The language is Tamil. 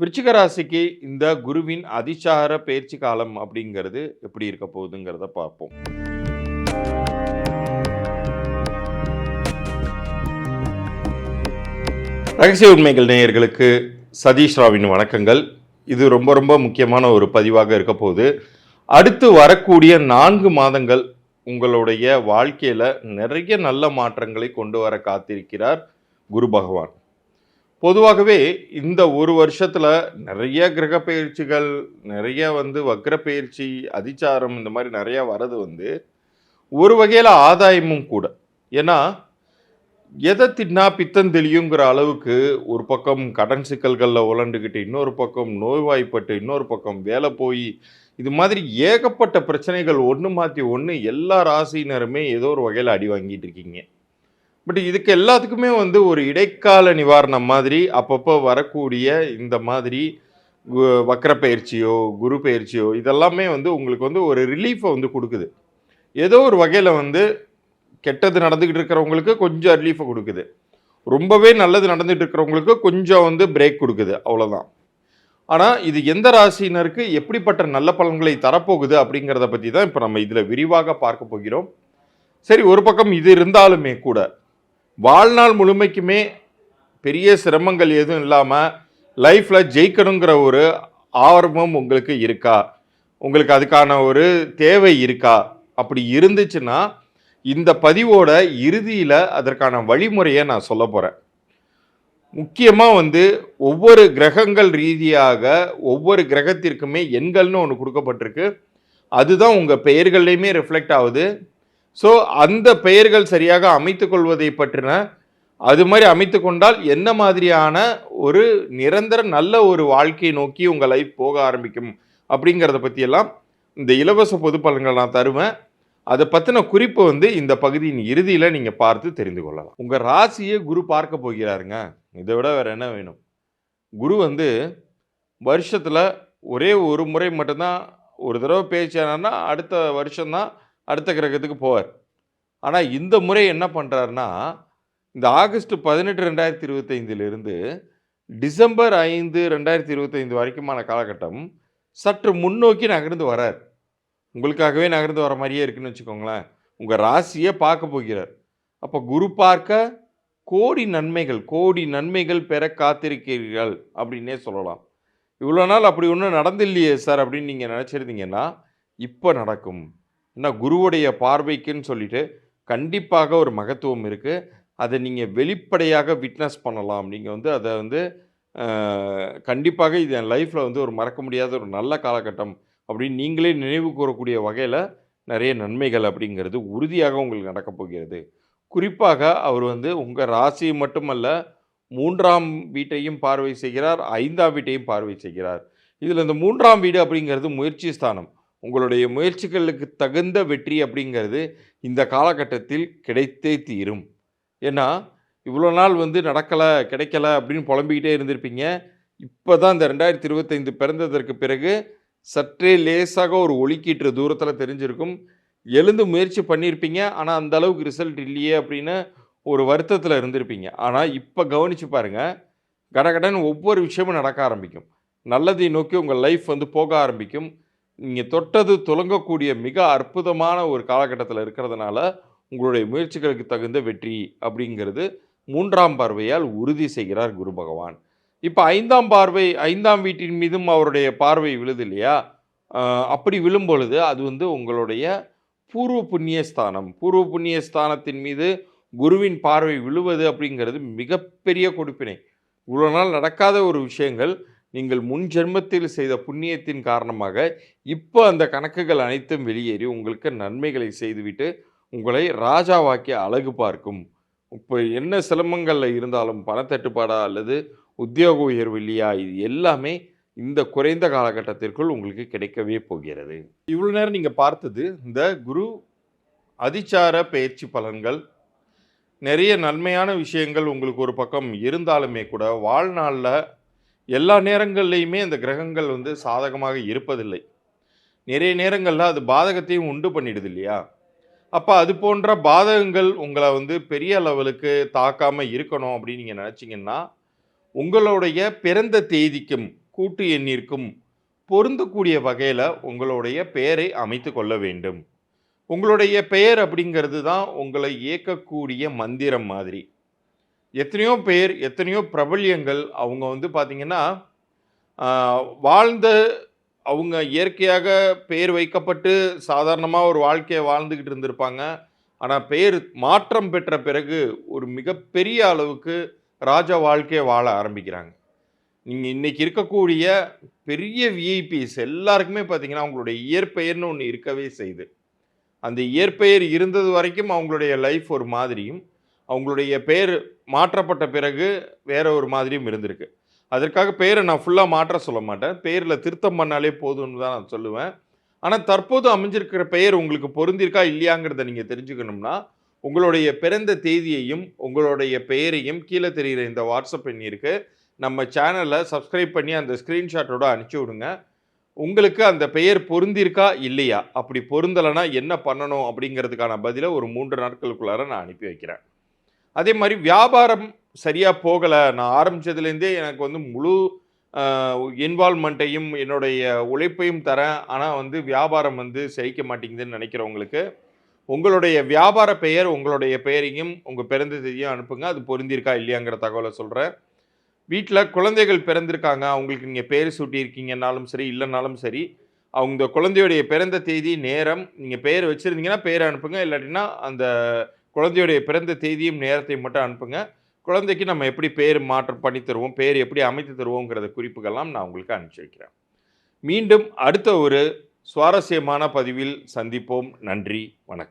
விருச்சிக ராசிக்கு இந்த குருவின் அதிசார பயிற்சி காலம் அப்படிங்கிறது எப்படி இருக்க போகுதுங்கிறத பார்ப்போம். ரகசிய உண்மைகள் நேயர்களுக்கு சதீஷ் ராவின் வணக்கங்கள். இது ரொம்ப ரொம்ப முக்கியமான ஒரு பதிவாக இருக்க போகுது. அடுத்து வரக்கூடிய 4 மாதங்கள் உங்களுடைய வாழ்க்கையில நிறைய நல்ல மாற்றங்களை கொண்டு வர காத்திருக்கிறார் குரு பகவான். பொதுவாகவே இந்த ஒரு வருஷத்துல நிறைய கிரக பயிற்சிகள், நிறைய வக்ர பயிற்சி, அதிச்சாரம் இந்த மாதிரி நிறைய வர்றது ஒரு வகையில ஆதாயமும் கூட. ஏன்னா எதை தின்னா பித்தம் தெளியுங்கிற அளவுக்கு ஒரு பக்கம் கடன் சிக்கல்களில் உழண்டுக்கிட்டு, இன்னொரு பக்கம் நோய்வாய்ப்பட்டு, இன்னொரு பக்கம் வேலை போய், இது மாதிரி ஏகப்பட்ட பிரச்சனைகள் ஒன்று மாற்றி ஒன்று எல்லா ராசினருமே ஏதோ ஒரு வகையில் அடி வாங்கிட்டு இருக்கீங்க. பட் இதுக்கு எல்லாத்துக்குமே ஒரு இடைக்கால நிவாரணம் மாதிரி அப்பப்போ வரக்கூடிய இந்த மாதிரி வக்ர பயிற்சியோ குரு பயிற்சியோ இதெல்லாமே உங்களுக்கு ஒரு ரிலீஃபை கொடுக்குது. ஏதோ ஒரு வகையில் கெட்டது நடந்துக்கிட்டு இருக்கிறவங்களுக்கு கொஞ்சம் ரிலீஃபை கொடுக்குது, ரொம்பவே நல்லது நடந்துகிட்டு இருக்கிறவங்களுக்கு கொஞ்சம் பிரேக் கொடுக்குது, அவ்வளோதான். ஆனால் இது எந்த ராசினருக்கு எப்படிப்பட்ட நல்ல பலன்களை தரப்போகுது அப்படிங்கிறத பற்றி தான் இப்போ நம்ம இதில் விரிவாக பார்க்க போகிறோம். சரி, ஒரு பக்கம் இது இருந்தாலுமே கூட வாழ்நாள் முழுமைக்குமே பெரிய சிரமங்கள் எதுவும் இல்லாமல் லைஃப்பில் ஜெயிக்கணுங்கிற ஒரு ஆர்வம் உங்களுக்கு இருக்கா, உங்களுக்கு அதுக்கான ஒரு தேவை இருக்கா? அப்படி இருந்துச்சுன்னா இந்த பதிவோட இறுதியில் அதற்கான வழிமுறையை நான் சொல்ல போகிறேன். முக்கியமாக ஒவ்வொரு கிரகங்கள் ரீதியாக ஒவ்வொரு கிரகத்திற்குமே எண்கள்னு ஒன்று கொடுக்கப்பட்டிருக்கு. அதுதான் உங்கள் பெயர்கள்லையுமே ரிஃப்ளெக்ட் ஆகுது. ஸோ அந்த பெயர்கள் சரியாக அமைத்து கொள்வதை பற்றின, அது மாதிரி அமைத்து கொண்டால் என்ன மாதிரியான ஒரு நிரந்தர நல்ல ஒரு வாழ்க்கையை நோக்கி உங்கள் லைஃப் போக ஆரம்பிக்கும் அப்படிங்கிறத பற்றியெல்லாம் இந்த இலவச பொது பலன்கள் நான் தருவேன். அதை பற்றின குறிப்பு இந்த பகுதியின் இறுதியில் நீங்கள் பார்த்து தெரிந்து கொள்ளலாம். உங்கள் ராசியை குரு பார்க்க போகிறாருங்க, இதை விட வேறு என்ன வேணும்? குரு வருஷத்தில் ஒரே ஒரு முறை மட்டும்தான் ஒரு தடவை பேச்சானா அடுத்த வருஷம்தான் அடுத்த கிரகத்துக்கு போவார். ஆனால் இந்த முறை என்ன பண்ணுறாருன்னா, இந்த ஆகஸ்ட் 18, 2025 டிசம்பர் 5, 2025 வரைக்குமான காலகட்டம் சற்று முன்னோக்கி நகர்ந்து வரார். உங்களுக்காகவே நகர்ந்து வர மாதிரியே இருக்குன்னு வச்சுக்கோங்களேன். உங்கள் ராசியை பார்க்க போகிறார். அப்போ குரு பார்க்க கோடி நன்மைகள் பெற காத்திருக்கிறீர்கள் அப்படின்னே சொல்லலாம். இவ்வளோ நாள் அப்படி ஒன்றும் நடந்தில்லையே சார் அப்படின்னு நீங்கள் நினச்சிருந்தீங்கன்னா இப்போ நடக்கும். ஏன்னா குருவுடைய பார்வைக்குன்னு சொல்லிட்டு கண்டிப்பாக ஒரு மகத்துவம் இருக்குது. அதை நீங்கள் வெளிப்படையாக விட்னஸ் பண்ணலாம். நீங்கள் அதை கண்டிப்பாக இது என் லைஃப்பில் ஒரு மறக்க முடியாத ஒரு நல்ல காலகட்டம் அப்படின்னு நீங்களே நினைவு கூறக்கூடிய வகையில் நிறைய நன்மைகள் அப்படிங்கிறது உறுதியாக உங்களுக்கு நடக்கப் போகிறது. குறிப்பாக அவர் உங்கள் ராசியை மட்டுமல்ல, 3ஆம் வீட்டையும் பார்வை செய்கிறார், 5ஆம் வீட்டையும் பார்வை செய்கிறார். இதில் இந்த 3ஆம் வீடு அப்படிங்கிறது முயற்சி ஸ்தானம். உங்களுடைய முயற்சிகளுக்கு தகுந்த வெற்றி அப்படிங்கிறது இந்த காலகட்டத்தில் கிடைத்தே தீரும். ஏன்னா இவ்வளோ நாள் நடக்கலை கிடைக்கல அப்படின்னு புலம்பிக்கிட்டே இருந்திருப்பீங்க. இப்போ தான் இந்த 2025 பிறந்ததற்கு பிறகு சற்றே லேசாக ஒரு ஒளிக்கீற்று தூரத்தில் தெரிஞ்சிருக்கும். எழுந்து முயற்சி பண்ணியிருப்பீங்க, ஆனால் அந்த அளவுக்கு ரிசல்ட் இல்லையே அப்படின்னு ஒரு வருத்தத்தில் இருந்திருப்பீங்க. ஆனால் இப்போ கவனித்து பாருங்கள், கடகடன் ஒவ்வொரு விஷயமும் நடக்க ஆரம்பிக்கும். நல்லதை நோக்கி உங்கள் லைஃப் போக ஆரம்பிக்கும். நீங்கள் தொட்டது துலங்கக்கூடிய மிக அற்புதமான ஒரு காலகட்டத்தில் இருக்கிறதுனால உங்களுடைய முயற்சிகளுக்கு தகுந்த வெற்றி அப்படிங்கிறது 3ஆம் பார்வையால் உறுதி செய்கிறார் குரு பகவான். இப்போ 5ஆம் வீட்டின் மீதும் அவருடைய பார்வை விழுது இல்லையா? அப்படி விழும்பொழுது அது உங்களுடைய பூர்வ புண்ணிய ஸ்தானத்தின் மீது குருவின் பார்வை விழுவது அப்படிங்கிறது மிகப்பெரிய கொடுப்பினை. இவ்வளோ நாள் நடக்காத ஒரு விஷயங்கள் நீங்கள் முன் ஜென்மத்தில் செய்த புண்ணியத்தின் காரணமாக இப்போ அந்த கணக்குகள் அனைத்தும் வெளியேறி உங்களுக்கு நன்மைகளை செய்துவிட்டு உங்களை ராஜாவாக்கி அழகு பார்க்கும். இப்போ என்ன சிரமங்களில் இருந்தாலும், பணத்தட்டுப்பாடா அல்லது உத்தியோக உயர்வு இல்லையா, இது எல்லாமே இந்த குறைந்த காலகட்டத்திற்குள் உங்களுக்கு கிடைக்கவே போகிறது. இவ்வளோ நேரம் நீங்கள் பார்த்தது இந்த குரு அதிசார பயிற்சி பலன்கள். நிறைய நன்மையான விஷயங்கள் உங்களுக்கு ஒரு பக்கம் இருந்தாலுமே கூட வாழ்நாளில் எல்லா நேரங்கள்லையுமே இந்த கிரகங்கள் சாதகமாக இருப்பதில்லை. நிறைய நேரங்களில் அது பாதகத்தையும் உண்டு பண்ணிடுது இல்லையா? அப்போ அது போன்ற பாதகங்கள் உங்களை பெரிய லெவலுக்கு தாக்காமல் இருக்கணும் அப்படின்னு நீங்கள் நினச்சிங்கன்னா உங்களுடைய பிறந்த தேதிக்கும் கூட்டு எண்ணிற்கும் பொருந்தக்கூடிய வகையில் உங்களுடைய பெயரை அமைத்து கொள்ள வேண்டும். உங்களுடைய பெயர் அப்படிங்கிறது தான் உங்களை இயக்கக்கூடிய மந்திரம் மாதிரி. எத்தனையோ பேர், எத்தனையோ பிரபல்யங்கள் அவங்க வந்து பார்த்தீங்கன்னா, வாழ்ந்த அவங்க இயற்கையாக பெயர் வைக்கப்பட்டு சாதாரணமா ஒரு வாழ்க்கைய வாழ்ந்துகிட்டு இருந்திருப்பாங்க. ஆனா பெயர் மாற்றம் பெற்ற பிறகு ஒரு மிகப்பெரிய அளவுக்கு ராஜ வாழ்க்கைய வாழ ஆரம்பிக்கிறாங்க. நீங்க இன்னைக்கு இருக்கக்கூடிய பெரிய விஐபிஸ் எல்லாருக்குமே பார்த்தீங்கன்னா, அவங்களுடைய இயற்பெயர்ன்னு ஒண்ணு இருக்கவே செய்யுது. அந்த இயற்பெயர் இருந்தது வரைக்கும் அவங்களுடைய லைஃப் ஒரு மாதிரியும், அவங்களுடைய பெயர் மாற்றப்பட்ட பிறகு வேற ஒரு மாதிரியும் இருந்திருக்கு. அதற்காக பெயரை நான் ஃபுல்லா மாற்ற சொல்ல மாட்டேன். பெயர்ல திருத்தம் பண்ணாலே போதும்னு தான் நான் சொல்லுவேன். ஆனா தற்போது அமைஞ்சிருக்கிற பெயர் உங்களுக்கு பொருந்திருக்கா இல்லையாங்கிறத நீங்க தெரிஞ்சுக்கணும்னா, உங்களுடைய பிறந்த தேதியையும், உங்களுடைய பெயரையும் கீழ தெரியிற இந்த வாட்ஸ்அப் எண்ணிற்கு நம்ம சேனல சப்ஸ்கிரைப் பண்ணி அந்த ஸ்கிரீன்ஷாட்டோட அனுப்பிச்சு விடுங்க. உங்களுக்கு அந்த பெயர் பொருந்திருக்கா இல்லையா? அப்படி பொருந்தலனா என்ன பண்ணணும் அப்படிங்கிறதுக்கான பதில ஒரு 3 நாட்களுக்குள்ளார நான் அனுப்பி வைக்கிறேன். அதே மாரி வியாபாரம் சரியா போகல. நான் ஆரம்பிச்சதுலேருந்தே எனக்கு வந்து முழு அ இன்வால்வ்மென்ட்டையும், என்னுடைய உழைப்பையும் தரேன். ஆனா வந்து வியாபாரம் வந்து செழிக்க மாட்டேங்குதுன்னு நெனைக்கிறவங்களுக்கு, உங்களுடைய வியாபார பெயர், உங்களுடைய பெயரையும், உங்க பிறந்த தேதியும் அனுப்புங்க. அது பொருந்திருக்கா இல்லையாங்கிற தகவல சொல்றேன். வீட்ல குழந்தைகள் பிறந்திருக்காங்க. அவங்களுக்கு நீங்க பேர் சூட்டியிருக்கீங்கன்னாலும் சரி, இல்லனாலும் சரி, அவங்க குழந்தையுடைய பிறந்த தேதி, நேரம், நீங்க பெயர் வச்சிருந்தீங்கன்னா பெயர அனுப்புங்க. இல்லாட்டினா அந்த குழந்தையுடைய பிறந்த தேதியும், நேரத்தையும் மட்டும் அனுப்புங்க. குழந்தைக்கு நம்ம எப்படி பேர் மாற்றம் பண்ணி தருவோம், பேர் எப்படி அமைத்து தருவோங்கிறத குறிப்புகள்லாம் நான் உங்களுக்கு அனுப்பிச்சு வைக்கிறேன். மீண்டும் அடுத்த ஒரு சுவாரஸ்யமான பதிவில் சந்திப்போம். நன்றி, வணக்கம்.